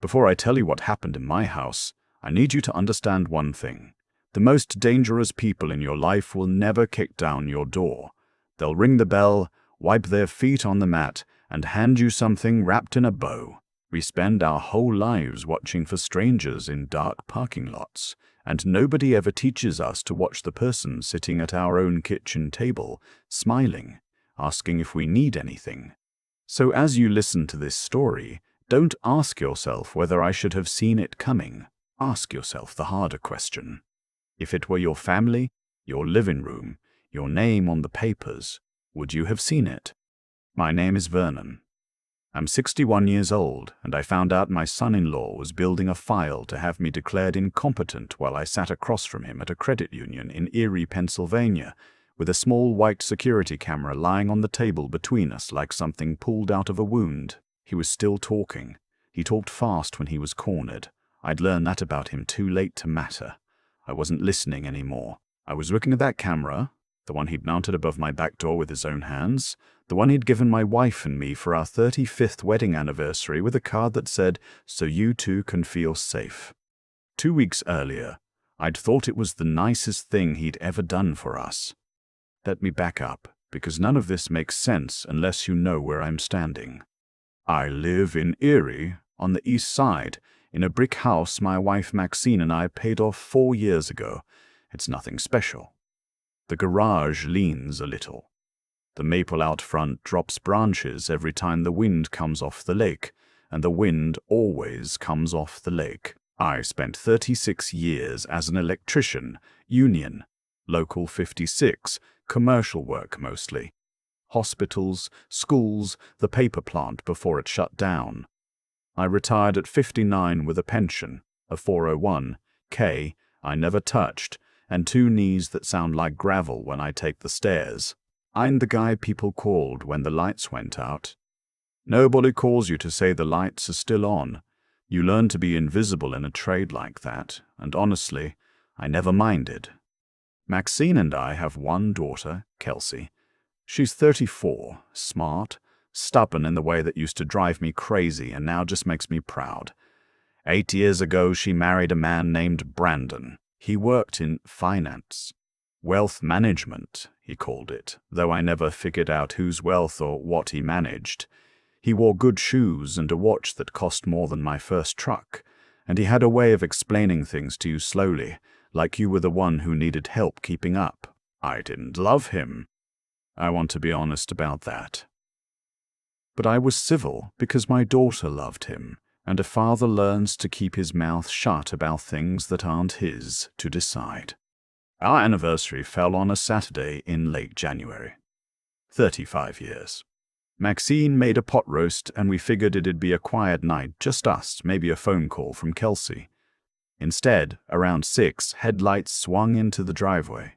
Before I tell you what happened in my house, I need you to understand one thing. The most dangerous people in your life will never kick down your door. They'll ring the bell, wipe their feet on the mat, and hand you something wrapped in a bow. We spend our whole lives watching for strangers in dark parking lots, and nobody ever teaches us to watch the person sitting at our own kitchen table, smiling, asking if we need anything. So as you listen to this story, don't ask yourself whether I should have seen it coming. Ask yourself the harder question. If it were your family, your living room, your name on the papers, would you have seen it? My name is Vernon. I'm 61 years old, and I found out my son-in-law was building a file to have me declared incompetent while I sat across from him at a credit union in Erie, Pennsylvania, with a small white security camera lying on the table between us like something pulled out of a wound. He was still talking. He talked fast when he was cornered. I'd learned that about him too late to matter. I wasn't listening anymore. I was looking at that camera, the one he'd mounted above my back door with his own hands, the one he'd given my wife and me for our 35th wedding anniversary with a card that said, "So you two can feel safe." 2 weeks earlier, I'd thought it was the nicest thing he'd ever done for us. Let me back up, because none of this makes sense unless you know where I'm standing. I live in Erie, on the east side, in a brick house my wife Maxine and I paid off 4 years ago. It's nothing special. The garage leans a little. The maple out front drops branches every time the wind comes off the lake, and the wind always comes off the lake. I spent 36 years as an electrician, union, local 56, commercial work mostly. Hospitals, schools, the paper plant before it shut down. I retired at 59 with a pension, a 401k I never touched, and 2 knees that sound like gravel when I take the stairs. I'm the guy people called when the lights went out. Nobody calls you to say the lights are still on. You learn to be invisible in a trade like that, and honestly, I never minded. Maxine and I have one daughter, Kelsey. She's 34, smart, stubborn in the way that used to drive me crazy and now just makes me proud. 8 years ago, she married a man named Brandon. He worked in finance. Wealth management, he called it, though I never figured out whose wealth or what he managed. He wore good shoes and a watch that cost more than my first truck, and he had a way of explaining things to you slowly, like you were the one who needed help keeping up. I didn't love him. I want to be honest about that. But I was civil because my daughter loved him, and a father learns to keep his mouth shut about things that aren't his to decide. Our anniversary fell on a Saturday in late January. 35 years. Maxine made a pot roast, and we figured it'd be a quiet night, just us, maybe a phone call from Kelsey. Instead, around 6, headlights swung into the driveway.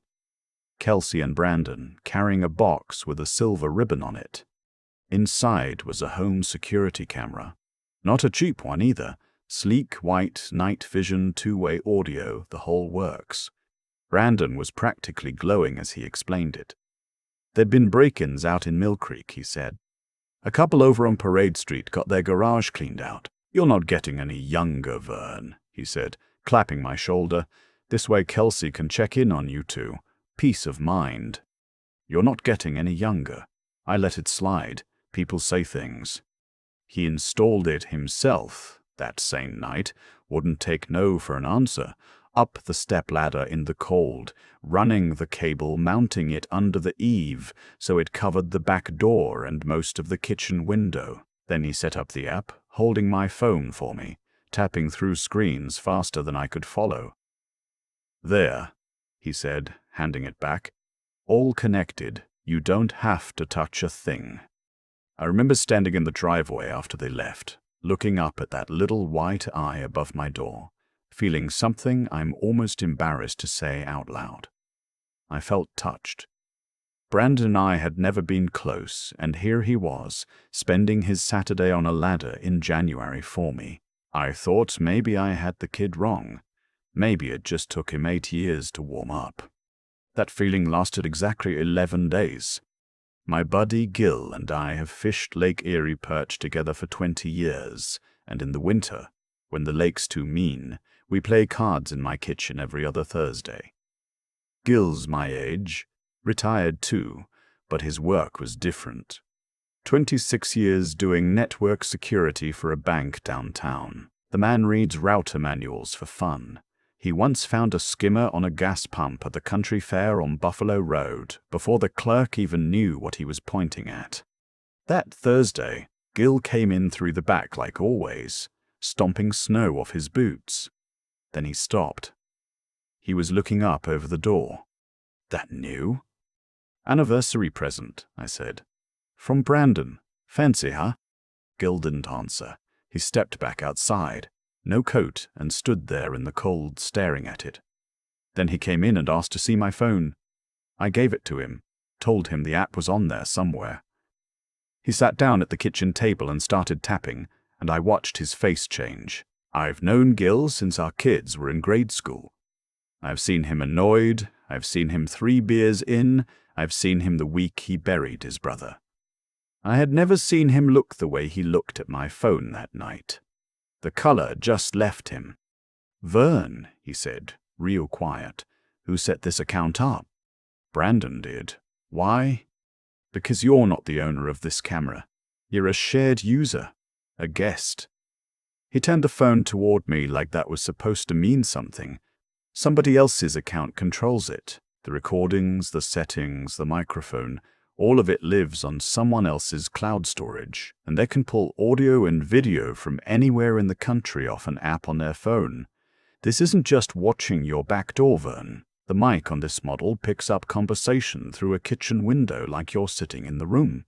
Kelsey and Brandon, carrying a box with a silver ribbon on it. Inside was a home security camera. Not a cheap one either. Sleek, white, night vision, 2-way audio, the whole works. Brandon was practically glowing as he explained it. There'd been break-ins out in Mill Creek, he said. A couple over on Parade Street got their garage cleaned out. You're not getting any younger, Vern, he said, clapping my shoulder. This way Kelsey can check in on you two. Peace of mind. You're not getting any younger. I let it slide. People say things. He installed it himself that same night, wouldn't take no for an answer, up the stepladder in the cold, running the cable, mounting it under the eave so it covered the back door and most of the kitchen window. Then he set up the app, holding my phone for me, tapping through screens faster than I could follow. There, he said, handing it back. All connected. You don't have to touch a thing. I remember standing in the driveway after they left, looking up at that little white eye above my door, feeling something I'm almost embarrassed to say out loud. I felt touched. Brandon and I had never been close, and here he was, spending his Saturday on a ladder in January for me. I thought maybe I had the kid wrong. Maybe it just took him 8 years to warm up. That feeling lasted exactly 11 days. My buddy Gil and I have fished Lake Erie perch together for 20 years, and in the winter, When the lake's too mean, we play cards in my kitchen every other Thursday. Gil's my age, retired too, but his work was different. 26 years doing network security for a bank downtown. The man reads router manuals for fun. He once found a skimmer on a gas pump at the country fair on Buffalo Road before the clerk even knew what he was pointing at. That Thursday, Gil came in through the back like always, stomping snow off his boots. Then he stopped. He was looking up over the door. That new? Anniversary present, I said. From Brandon. Fancy, huh? Gil didn't answer. He stepped back outside, no coat, and stood there in the cold staring at it. Then he came in and asked to see my phone. I gave it to him, told him the app was on there somewhere. He sat down at the kitchen table and started tapping, and I watched his face change. I've known Gil since our kids were in grade school. I've seen him annoyed, I've seen him 3 beers in, I've seen him the week he buried his brother. I had never seen him look the way he looked at my phone that night. The color just left him. Vern, he said, real quiet. Who set this account up? Brandon did. Why? Because you're not the owner of this camera. You're a shared user, a guest. He turned the phone toward me like that was supposed to mean something. Somebody else's account controls it. The recordings, the settings, the microphone, all of it lives on someone else's cloud storage, and they can pull audio and video from anywhere in the country off an app on their phone. This isn't just watching your back door, Vern. The mic on this model picks up conversation through a kitchen window like you're sitting in the room.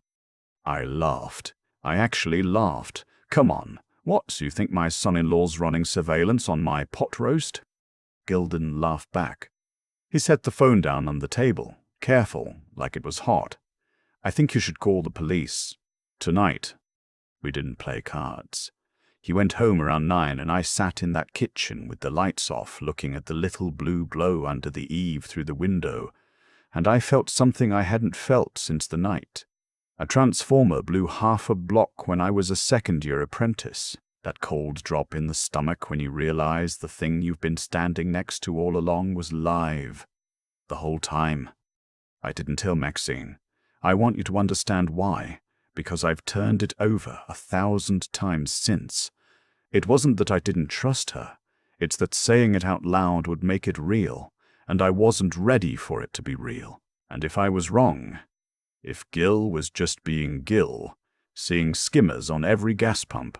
I laughed. I actually laughed. Come on, what, do you think my son-in-law's running surveillance on my pot roast? Gilden laughed back. He set the phone down on the table, careful, like it was hot. I think you should call the police. Tonight. We didn't play cards. He went home around 9 and I sat in that kitchen with the lights off looking at the little blue glow under the eave through the window, and I felt something I hadn't felt since the night. A transformer blew half a block when I was a second-year apprentice. That cold drop in the stomach when you realize the thing you've been standing next to all along was live. The whole time. I didn't tell Maxine. I want you to understand why, because I've turned it over 1,000 times since. It wasn't that I didn't trust her. It's that saying it out loud would make it real, and I wasn't ready for it to be real. And if I was wrong, if Gil was just being Gil, seeing skimmers on every gas pump,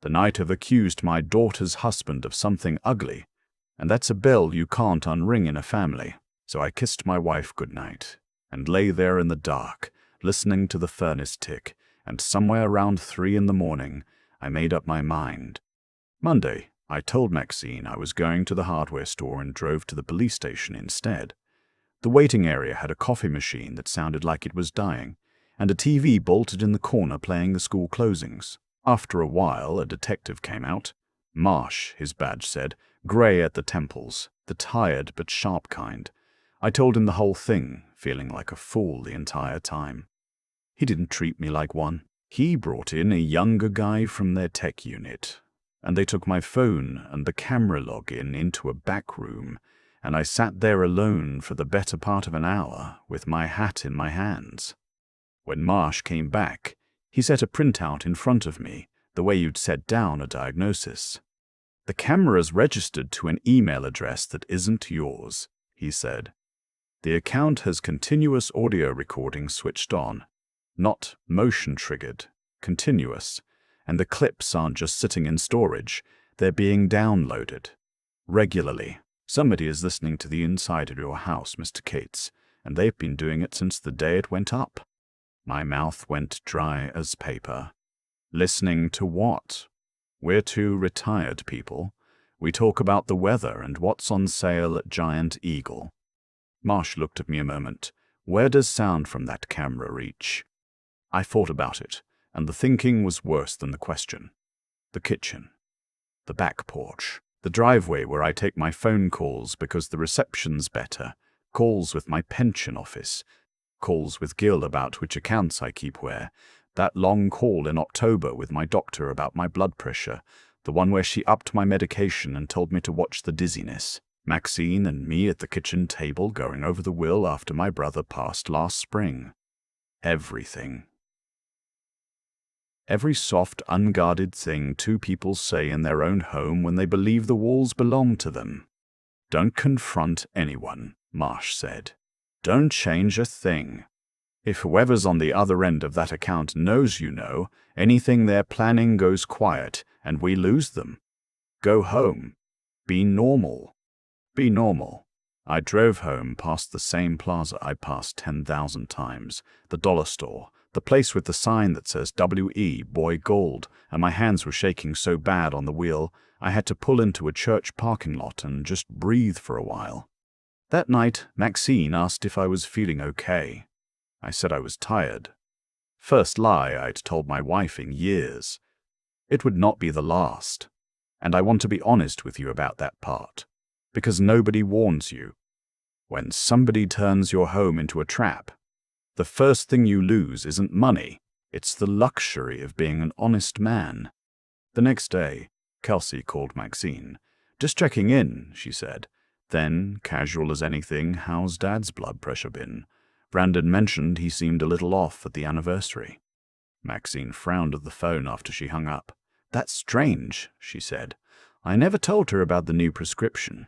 then I'd have accused my daughter's husband of something ugly, and that's a bell you can't unring in a family. So I kissed my wife goodnight, and lay there in the dark, listening to the furnace tick, and somewhere around 3 in the morning, I made up my mind. Monday, I told Maxine I was going to the hardware store and drove to the police station instead. The waiting area had a coffee machine that sounded like it was dying, and a TV bolted in the corner playing the school closings. After a while, a detective came out. Marsh, his badge said, grey at the temples, the tired but sharp kind. I told him the whole thing, feeling like a fool the entire time. He didn't treat me like one. He brought in a younger guy from their tech unit, and they took my phone and the camera login into a back room, and I sat there alone for the better part of an hour with my hat in my hands. When Marsh came back, he set a printout in front of me, the way you'd set down a diagnosis. The camera's registered to an email address that isn't yours, he said. The account has continuous audio recording switched on, not motion-triggered, continuous, and the clips aren't just sitting in storage, they're being downloaded. Regularly. Somebody is listening to the inside of your house, Mr. Cates, and they've been doing it since the day it went up. My mouth went dry as paper. Listening to what? We're 2 retired people. We talk about the weather and what's on sale at Giant Eagle. Marsh looked at me a moment. Where does sound from that camera reach? I thought about it, and the thinking was worse than the question. The kitchen. The back porch. The driveway where I take my phone calls because the reception's better. Calls with my pension office. Calls with Gil about which accounts I keep where. That long call in October with my doctor about my blood pressure. The one where she upped my medication and told me to watch the dizziness. Maxine and me at the kitchen table going over the will after my brother passed last spring. Everything. Every soft, unguarded thing two people say in their own home when they believe the walls belong to them. Don't confront anyone, Marsh said. Don't change a thing. If whoever's on the other end of that account knows you know, anything they're planning goes quiet and we lose them. Go home. Be normal. Be normal. I drove home past the same plaza I passed 10,000 times, the dollar store, the place with the sign that says W.E. Boy Gold, and my hands were shaking so bad on the wheel I had to pull into a church parking lot and just breathe for a while. That night, Maxine asked if I was feeling okay. I said I was tired. First lie I'd told my wife in years. It would not be the last. And I want to be honest with you about that part. Because nobody warns you. When somebody turns your home into a trap, the first thing you lose isn't money. It's the luxury of being an honest man. The next day, Kelsey called Maxine. Just checking in, she said. Then, casual as anything, how's Dad's blood pressure been? Brandon mentioned he seemed a little off at the anniversary. Maxine frowned at the phone after she hung up. That's strange, she said. I never told her about the new prescription.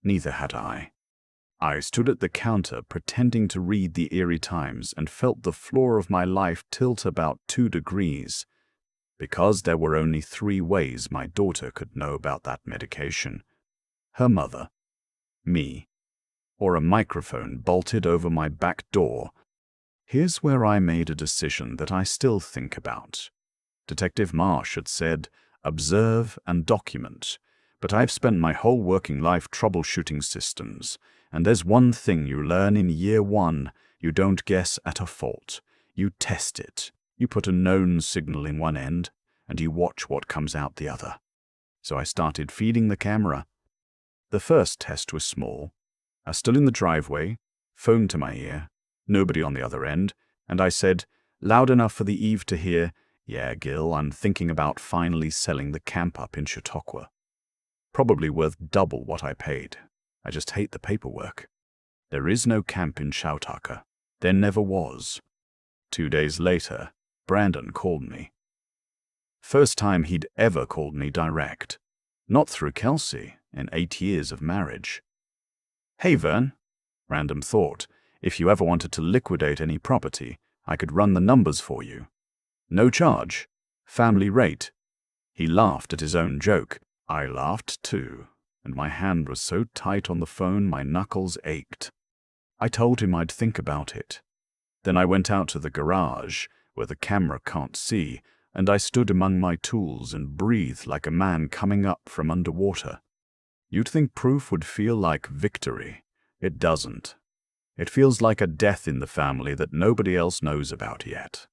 Neither had I. I stood at the counter pretending to read the Erie Times and felt the floor of my life tilt about 2 degrees. Because there were only 3 ways my daughter could know about that medication. Her mother, me, or a microphone bolted over my back door. Here's where I made a decision that I still think about. Detective Marsh had said, observe and document, but I've spent my whole working life troubleshooting systems, and there's one thing you learn in year 1, you don't guess at a fault. You test it. You put a known signal in one end, and you watch what comes out the other. So I started feeding the camera. The first test was small. I stood in the driveway, phone to my ear, nobody on the other end, and I said, loud enough for the Eve to hear, yeah, Gil, I'm thinking about finally selling the camp up in Chautauqua. Probably worth double what I paid. I just hate the paperwork. There is no camp in Chautauqua. There never was. 2 days later, Brandon called me. First time he'd ever called me direct. Not through Kelsey, in 8 years of marriage. Hey, Vern, Random thought, if you ever wanted to liquidate any property, I could run the numbers for you. No charge. Family rate. He laughed at his own joke. I laughed too, and my hand was so tight on the phone my knuckles ached. I told him I'd think about it. Then I went out to the garage, where the camera can't see, and I stood among my tools and breathed like a man coming up from underwater. You'd think proof would feel like victory. It doesn't. It feels like a death in the family that nobody else knows about yet.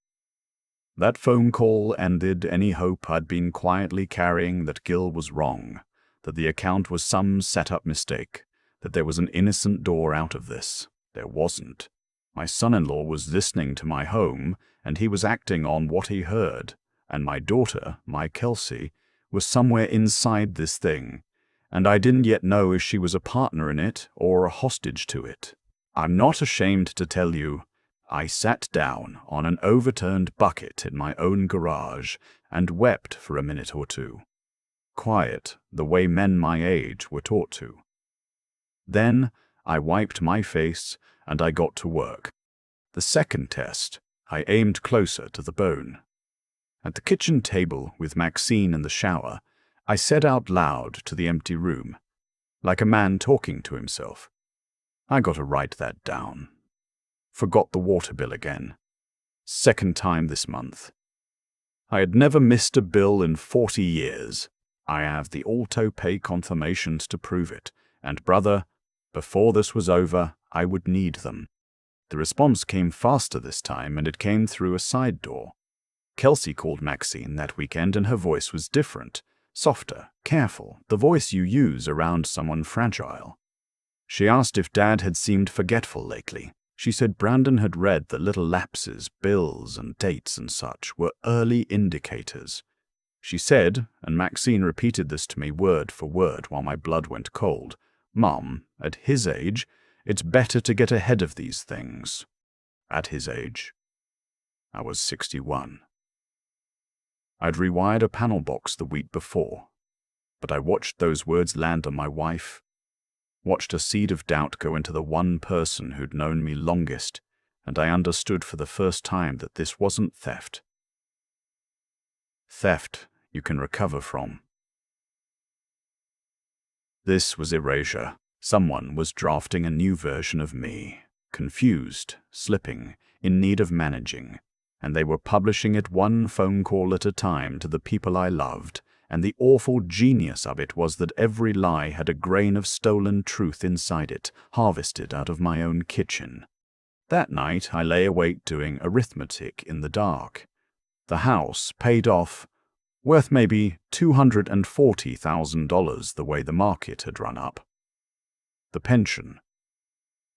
That phone call ended any hope I'd been quietly carrying that Gil was wrong, that the account was some set-up mistake, that there was an innocent door out of this. There wasn't. My son-in-law was listening to my home, and he was acting on what he heard, and my daughter, my Kelsey, was somewhere inside this thing, and I didn't yet know if she was a partner in it or a hostage to it. I'm not ashamed to tell you, I sat down on an overturned bucket in my own garage and wept for a minute or two. Quiet, the way men my age were taught to. Then I wiped my face and I got to work. The second test, I aimed closer to the bone. At the kitchen table with Maxine in the shower, I said out loud to the empty room, like a man talking to himself, I gotta write that down. Forgot the water bill again. Second time this month. I had never missed a bill in 40 years. I have the auto-pay confirmations to prove it, and brother, before this was over, I would need them. The response came faster this time, and it came through a side door. Kelsey called Maxine that weekend, and her voice was different, softer, careful, the voice you use around someone fragile. She asked if Dad had seemed forgetful lately. She said Brandon had read that little lapses, bills and dates and such were early indicators. She said, and Maxine repeated this to me word for word while my blood went cold, "Mom, at his age, it's better to get ahead of these things." At his age, I was 61. I'd rewired a panel box the week before, but I watched those words land on my wife, watched a seed of doubt go into the one person who'd known me longest, and I understood for the first time that this wasn't theft. Theft you can recover from. This was erasure. Someone was drafting a new version of me, confused, slipping, in need of managing, and they were publishing it one phone call at a time to the people I loved, and the awful genius of it was that every lie had a grain of stolen truth inside it, harvested out of my own kitchen. That night I lay awake doing arithmetic in the dark. The house paid off, worth maybe $240,000 the way the market had run up. The pension,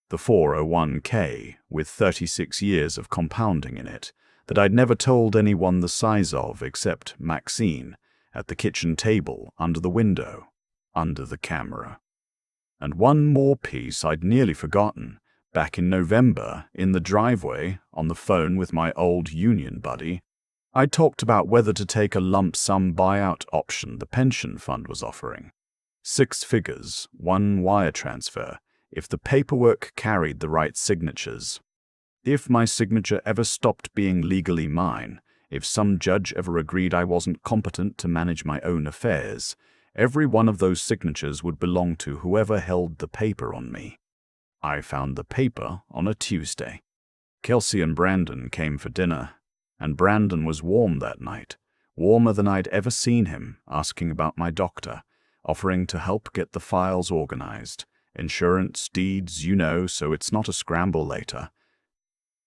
the 401k with 36 years of compounding in it, that I'd never told anyone the size of except Maxine, at the kitchen table, under the window, under the camera. And one more piece I'd nearly forgotten. Back in November, in the driveway, on the phone with my old union buddy, I talked about whether to take a lump sum buyout option the pension fund was offering. 6 figures, one wire transfer, if the paperwork carried the right signatures. If my signature ever stopped being legally mine, if some judge ever agreed I wasn't competent to manage my own affairs, every one of those signatures would belong to whoever held the paper on me. I found the paper on a Tuesday. Kelsey and Brandon came for dinner, and Brandon was warm that night, warmer than I'd ever seen him, asking about my doctor, offering to help get the files organized, insurance, deeds, so it's not a scramble later.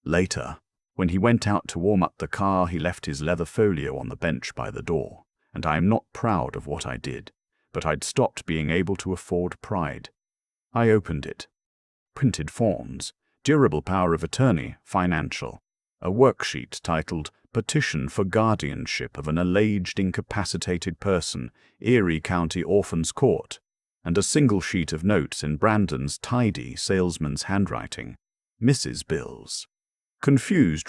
Later, when he went out to warm up the car, he left his leather folio on the bench by the door, and I am not proud of what I did, but I'd stopped being able to afford pride. I opened it. Printed forms, durable power of attorney, financial, a worksheet titled Petition for Guardianship of an Alleged Incapacitated Person, Erie County Orphans Court, and a single sheet of notes in Brandon's tidy salesman's handwriting, Mrs. Bills. Confused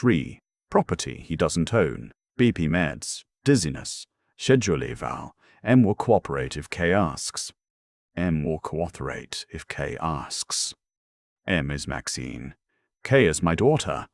property he doesn't own, BP meds, dizziness, schedule eval, M will cooperate if K asks. M will cooperate if K asks. M is Maxine. K is my daughter.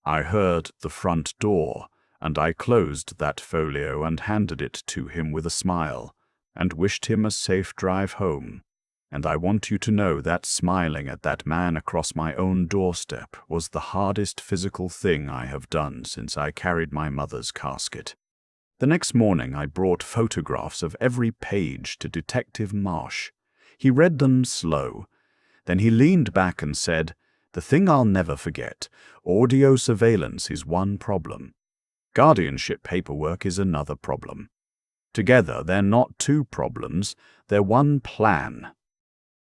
I heard the front door, and I closed that folio and handed it to him with a smile, and wished him a safe drive home. And I want you to know that smiling at that man across my own doorstep was the hardest physical thing I have done since I carried my mother's casket. The next morning I brought photographs of every page to Detective Marsh. He read them slow. Then he leaned back and said, "The thing I'll never forget, audio surveillance is one problem. Guardianship paperwork is another problem. Together they're not 2 problems, they're one plan."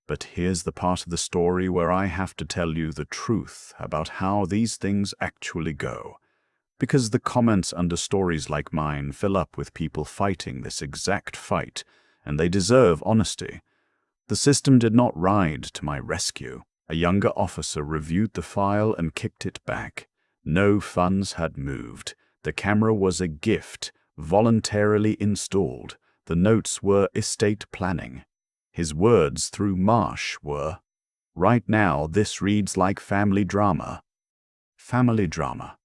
But here's the part of the story where I have to tell you the truth about how these things actually go. Because the comments under stories like mine fill up with people fighting this exact fight, and they deserve honesty. The system did not ride to my rescue. A younger officer reviewed the file and kicked it back. No funds had moved. The camera was a gift, voluntarily installed. The notes were estate planning. His words through Marsh were, "Right now, this reads like family drama." Family drama.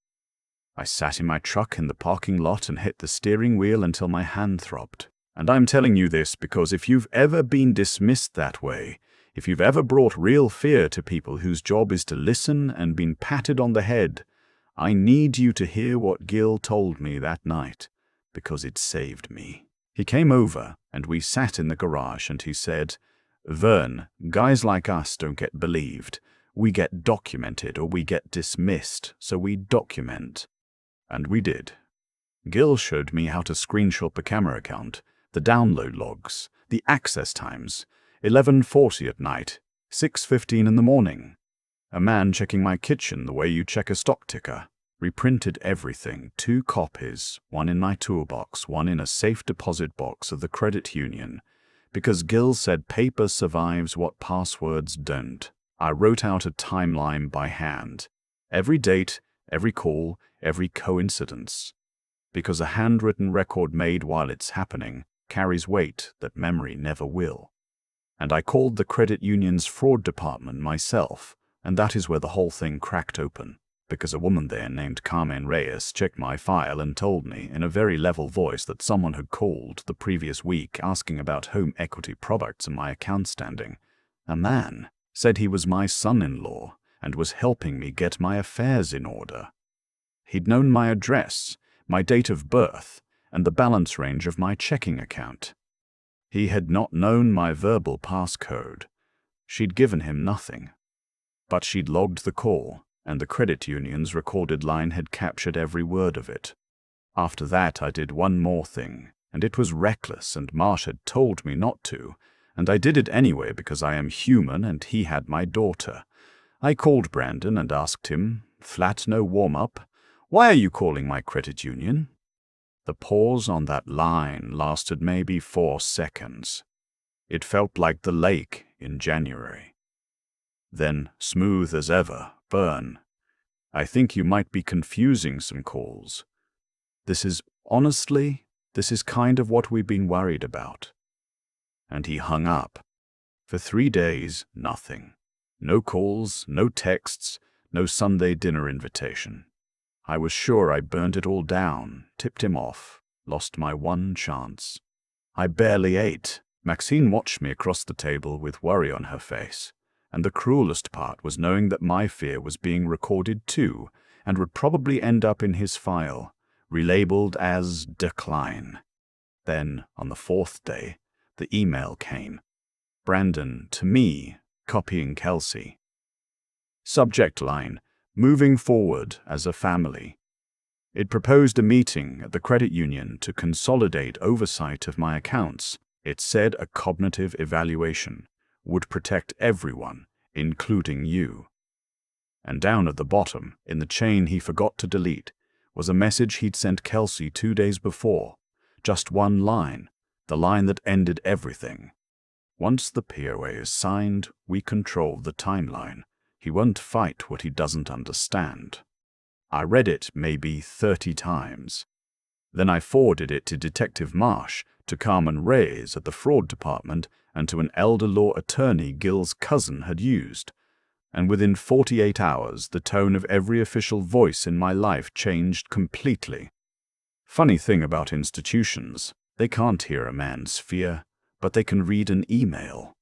I sat in my truck in the parking lot and hit the steering wheel until my hand throbbed. And I'm telling you this because if you've ever been dismissed that way, if you've ever brought real fear to people whose job is to listen and been patted on the head, I need you to hear what Gil told me that night, because it saved me. He came over, and we sat in the garage, and he said, "Vern, guys like us don't get believed. We get documented or we get dismissed, so we document." And we did. Gil showed me how to screenshot the camera account, the download logs, the access times, 11:40 at night, 6:15 in the morning. A man checking my kitchen the way you check a stock ticker. reprinted everything, 2 copies, one in my toolbox, one in a safe deposit box of the credit union, because Gil said paper survives what passwords don't. I wrote out a timeline by hand. Every date, every call, every coincidence. Because a handwritten record made while it's happening carries weight that memory never will. And I called the credit union's fraud department myself, and that is where the whole thing cracked open, because a woman there named Carmen Reyes checked my file and told me in a very level voice that someone had called the previous week asking about home equity products and my account standing. A man said he was my son-in-law and was helping me get my affairs in order. He'd known my address, my date of birth, and the balance range of my checking account. He had not known my verbal passcode. She'd given him nothing. But she'd logged the call, and the credit union's recorded line had captured every word of it. After that, I did one more thing, and it was reckless, and Marsh had told me not to, and I did it anyway because I am human and he had my daughter. I called Brandon and asked him, flat no warm-up, "Why are you calling my credit union?" The pause on that line lasted maybe 4 seconds. It felt like the lake in January. Then, smooth as ever, burn. "I think you might be confusing some calls. Honestly, this is kind of what we've been worried about." And he hung up. For 3 days, nothing. No calls, no texts, no Sunday dinner invitation. I was sure I burned it all down, tipped him off, lost my one chance. I barely ate. Maxine watched me across the table with worry on her face, and the cruelest part was knowing that my fear was being recorded too, and would probably end up in his file, relabeled as decline. Then, on the 4th day, the email came. Brandon, to me, copying Kelsey. Subject line, "Moving forward as a family." It proposed a meeting at the credit union to consolidate oversight of my accounts. It said a cognitive evaluation would protect everyone, including you. And down at the bottom, in the chain he forgot to delete, was a message he'd sent Kelsey 2 days before. Just one line, the line that ended everything. "Once the POA is signed, we control the timeline. He won't fight what he doesn't understand." I read it maybe 30 times. Then I forwarded it to Detective Marsh, to Carmen Reyes at the fraud department, and to an elder law attorney Gil's cousin had used. And within 48 hours, the tone of every official voice in my life changed completely. Funny thing about institutions, they can't hear a man's fear, but they can read an email.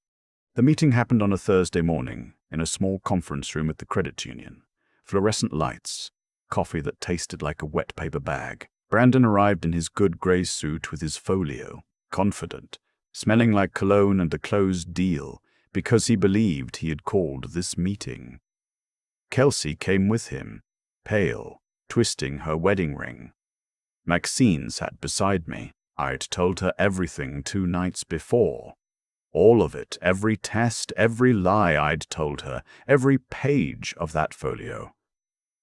The meeting happened on a Thursday morning in a small conference room at the credit union. Fluorescent lights, coffee that tasted like a wet paper bag. Brandon arrived in his good grey suit with his folio, confident, smelling like cologne and a closed deal, because he believed he had called this meeting. Kelsey came with him, pale, twisting her wedding ring. Maxine sat beside me. I'd told her everything 2 nights before. All of it, every test, every lie I'd told her, every page of that folio.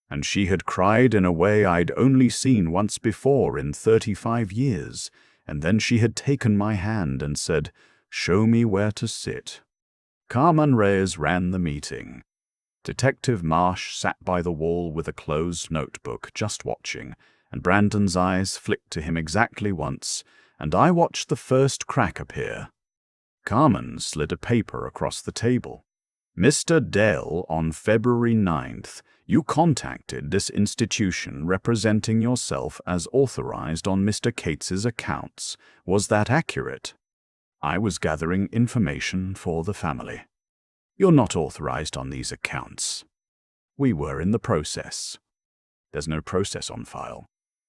And she had cried in a way I'd only seen once before in 35 years, and then she had taken my hand and said, "Show me where to sit." Carmen Reyes ran the meeting. Detective Marsh sat by the wall with a closed notebook, just watching, and Brandon's eyes flicked to him exactly once, and I watched the first crack appear. Carmen slid a paper across the table. "Mr. Dell, on February 9th, you contacted this institution representing yourself as authorized on Mr. Cates's accounts. Was that accurate?" "I was gathering information for the family." "You're not authorized on these accounts." "We were in the process." "There's no process on file."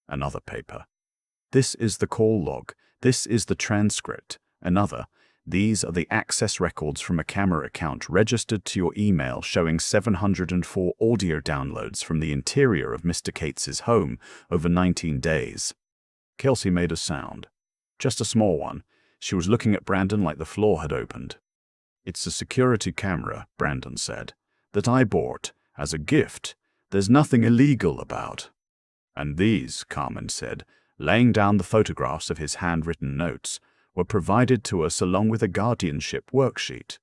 Another paper. "This is the call log. This is the transcript." Another. "These are the access records from a camera account registered to your email showing 704 audio downloads from the interior of Mr. Cates's home over 19 days. Kelsey made a sound. Just a small one. She was looking at Brandon like the floor had opened. "It's a security camera," Brandon said, "that I bought as a gift. there's nothing illegal about. And these, Carmen said, laying down the photographs of his handwritten notes, were provided to us along with a guardianship worksheet.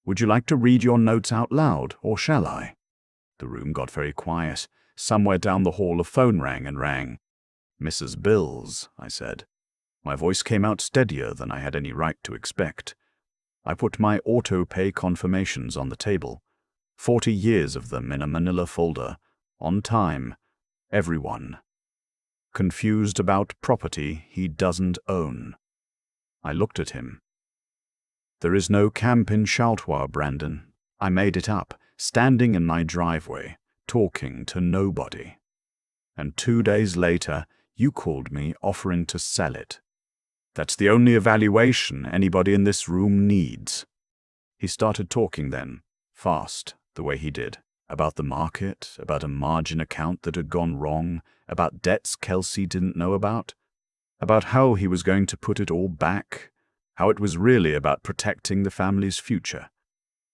Would you like to read your notes out loud, or shall I? The room got very quiet. Somewhere down the hall a phone rang and rang. Mrs. Bills, I said. My voice came out steadier than I had any right to expect. I put my auto-pay confirmations on the table. 40 years of them in a manila folder. On time. Everyone. Confused about property he doesn't own. I looked at him. There is no camp in Chautauqua, Brandon. I made it up, standing in my driveway, talking to nobody. And 2 days later, you called me offering to sell it. That's the only evaluation anybody in this room needs. He started talking then, fast, the way he did, about the market, about a margin account that had gone wrong, about debts Kelsey didn't know about how he was going to put it all back, how it was really about protecting the family's future,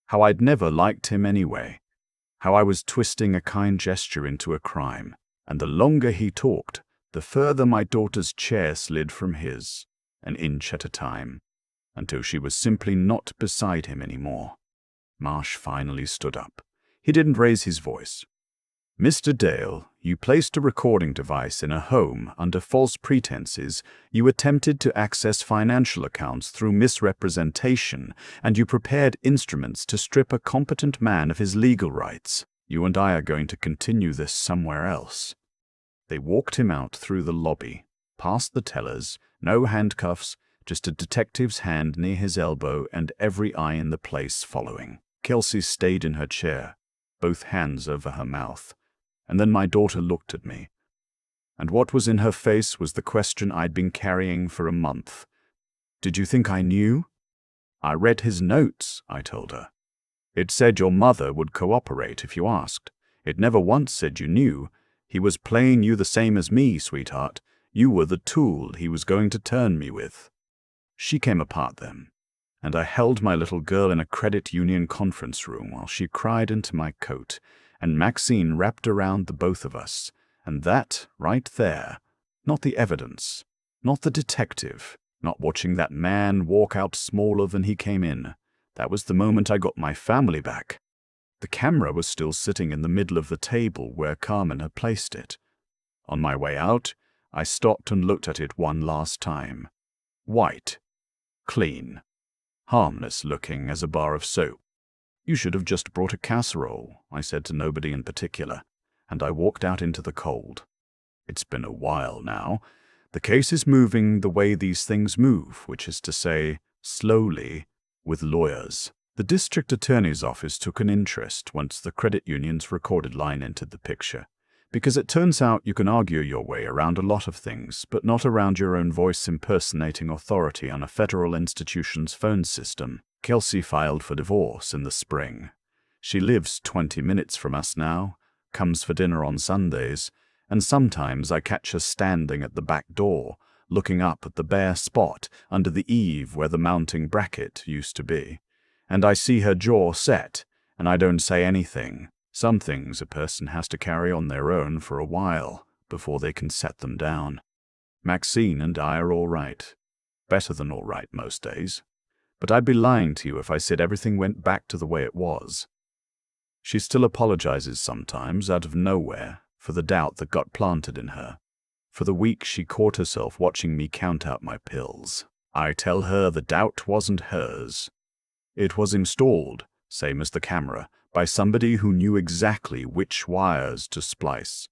how I'd never liked him anyway, how I was twisting a kind gesture into a crime, and the longer he talked, the further my daughter's chair slid from his, an inch at a time, until she was simply not beside him anymore. Marsh finally stood up. He didn't raise his voice. Mr. Dale, you placed a recording device in a home under false pretenses, you attempted to access financial accounts through misrepresentation, and you prepared instruments to strip a competent man of his legal rights. You and I are going to continue this somewhere else. They walked him out through the lobby, past the tellers, no handcuffs, just a detective's hand near his elbow and every eye in the place following. Kelsey stayed in her chair, both hands over her mouth. And then my daughter looked at me. And what was in her face was the question I'd been carrying for a month. Did you think I knew? I read his notes, I told her. It said your mother would cooperate if you asked. It never once said you knew. He was playing you the same as me, sweetheart. You were the tool he was going to turn me with. She came apart then, and I held my little girl in a credit union conference room while she cried into my coat, and Maxine wrapped around the both of us, and that, right there, not the evidence, not the detective, not watching that man walk out smaller than he came in. That was the moment I got my family back. The camera was still sitting in the middle of the table where Carmen had placed it. On my way out, I stopped and looked at it one last time. White, clean, harmless looking as a bar of soap. You should have just brought a casserole, I said to nobody in particular, and I walked out into the cold. It's been a while now. The case is moving the way these things move, which is to say, slowly, with lawyers. The district attorney's office took an interest once the credit union's recorded line entered the picture, because it turns out you can argue your way around a lot of things, but not around your own voice impersonating authority on a federal institution's phone system. Kelsey filed for divorce in the spring. She lives 20 minutes from us now, comes for dinner on Sundays, and sometimes I catch her standing at the back door, looking up at the bare spot under the eave where the mounting bracket used to be. And I see her jaw set, and I don't say anything. Some things a person has to carry on their own for a while before they can set them down. Maxine and I are all right. Better than all right most days. But I'd be lying to you if I said everything went back to the way it was. She still apologizes sometimes out of nowhere for the doubt that got planted in her. For the week she caught herself watching me count out my pills. I tell her the doubt wasn't hers. It was installed, same as the camera, by somebody who knew exactly which wires to splice.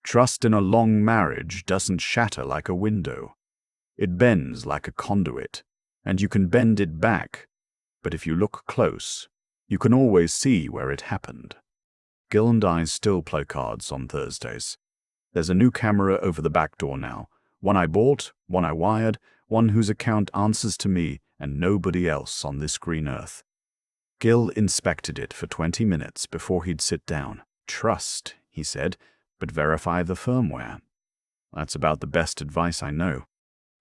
Trust in a long marriage doesn't shatter like a window. It bends like a conduit, and you can bend it back, but if you look close, you can always see where it happened. Gil and I still play cards on Thursdays. There's a new camera over the back door now, one I bought, one I wired, one whose account answers to me and nobody else on this green earth. Gil inspected it for 20 minutes before he'd sit down. Trust, he said, but verify the firmware. That's about the best advice I know.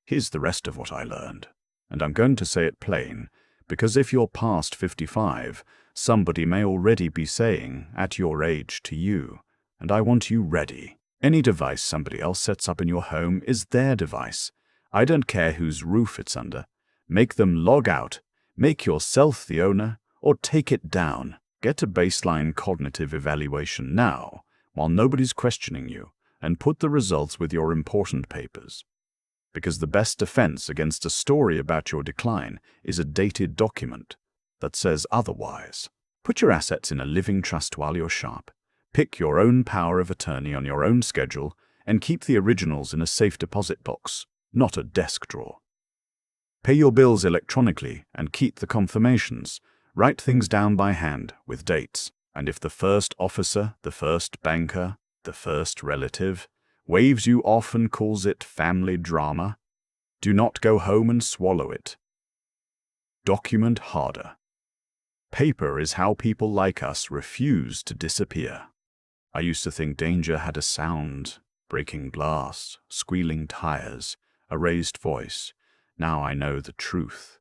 Here's the rest of what I learned. And I'm going to say it plain, because if you're past 55, somebody may already be saying, at your age to you, and I want you ready. Any device somebody else sets up in your home is their device. I don't care whose roof it's under. Make them log out. Make yourself the owner, or take it down. Get a baseline cognitive evaluation now, while nobody's questioning you, and put the results with your important papers. Because the best defense against a story about your decline is a dated document that says otherwise. Put your assets in a living trust while you're sharp. Pick your own power of attorney on your own schedule, and keep the originals in a safe deposit box, not a desk drawer. Pay your bills electronically and keep the confirmations. Write things down by hand with dates. And if the first officer, the first banker, the first relative waves you off and calls it family drama, do not go home and swallow it. Document harder. Paper is how people like us refuse to disappear. I used to think danger had a sound, breaking glass, squealing tires, a raised voice. Now I know the truth.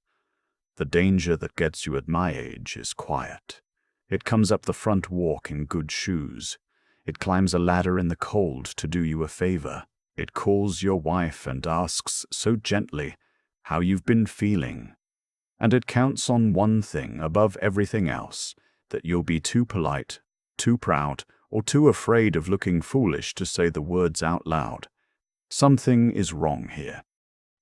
The danger that gets you at my age is quiet. It comes up the front walk in good shoes. It climbs a ladder in the cold to do you a favor. It calls your wife and asks so gently how you've been feeling. And it counts on one thing above everything else, that you'll be too polite, too proud, or too afraid of looking foolish to say the words out loud. Something is wrong here.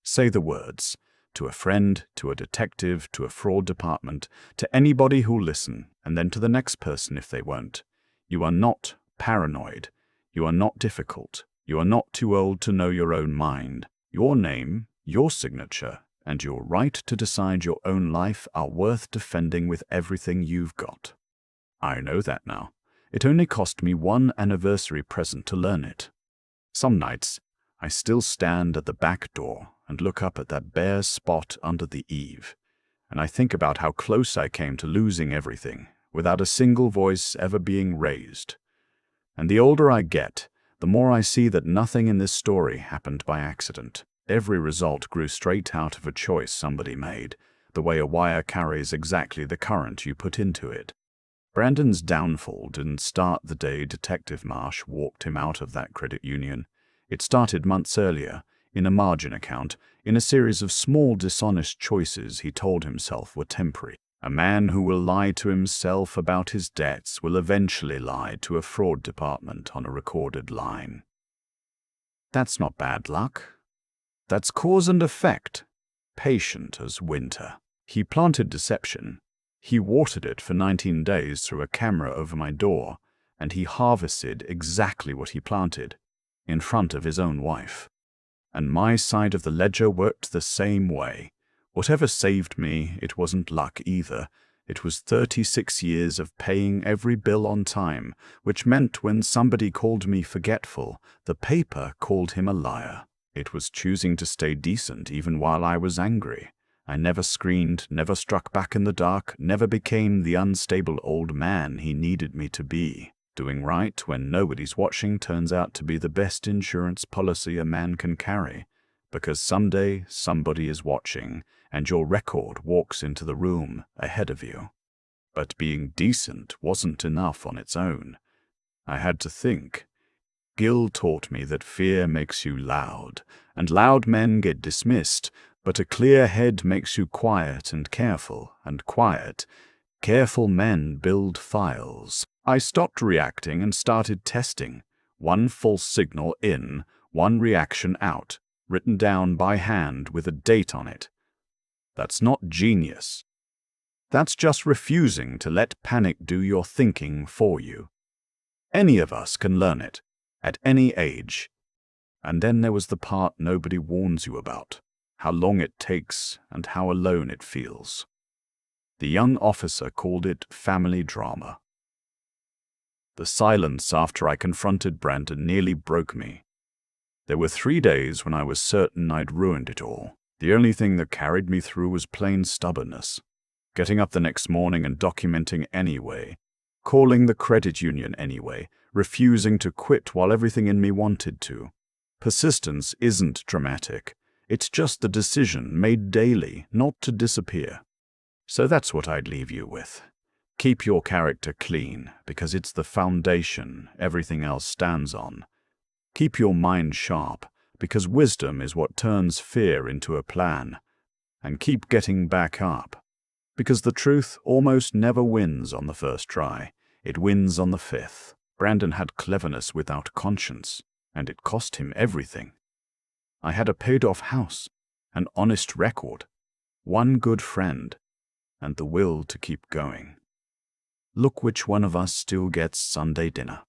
Say the words. To a friend, to a detective, to a fraud department, to anybody who'll listen, and then to the next person if they won't. You are not paranoid. You are not difficult. You are not too old to know your own mind. Your name, your signature, and your right to decide your own life are worth defending with everything you've got. I know that now. It only cost me one anniversary present to learn it. Some nights, I still stand at the back door and look up at that bare spot under the eave, and I think about how close I came to losing everything, without a single voice ever being raised. And the older I get, the more I see that nothing in this story happened by accident. Every result grew straight out of a choice somebody made, the way a wire carries exactly the current you put into it. Brandon's downfall didn't start the day Detective Marsh walked him out of that credit union. It started months earlier, in a margin account, in a series of small dishonest choices he told himself were temporary. A man who will lie to himself about his debts will eventually lie to a fraud department on a recorded line. That's not bad luck. That's cause and effect, patient as winter. He planted deception. He watered it for 19 days through a camera over my door, and he harvested exactly what he planted, in front of his own wife. And my side of the ledger worked the same way. Whatever saved me, it wasn't luck either. It was 36 years of paying every bill on time, which meant when somebody called me forgetful, the paper called him a liar. It was choosing to stay decent even while I was angry. I never screamed, never struck back in the dark, never became the unstable old man he needed me to be. Doing right when nobody's watching turns out to be the best insurance policy a man can carry, because someday somebody is watching, and your record walks into the room ahead of you. But being decent wasn't enough on its own. I had to think. Gil taught me that fear makes you loud, and loud men get dismissed, but a clear head makes you quiet and quiet. Careful men build files. I stopped reacting and started testing. One false signal in, one reaction out, written down by hand with a date on it. That's not genius. That's just refusing to let panic do your thinking for you. Any of us can learn it, at any age. And then there was the part nobody warns you about, how long it takes and how alone it feels. The young officer called it family drama. The silence after I confronted Brandon nearly broke me. There were 3 days when I was certain I'd ruined it all. The only thing that carried me through was plain stubbornness. Getting up the next morning and documenting anyway. Calling the credit union anyway. Refusing to quit while everything in me wanted to. Persistence isn't dramatic. It's just the decision made daily not to disappear. So that's what I'd leave you with. Keep your character clean, because it's the foundation everything else stands on. Keep your mind sharp, because wisdom is what turns fear into a plan. And keep getting back up, because the truth almost never wins on the first try. It wins on the fifth. Brandon had cleverness without conscience, and it cost him everything. I had a paid-off house, an honest record, one good friend, and the will to keep going. Look which one of us still gets Sunday dinner.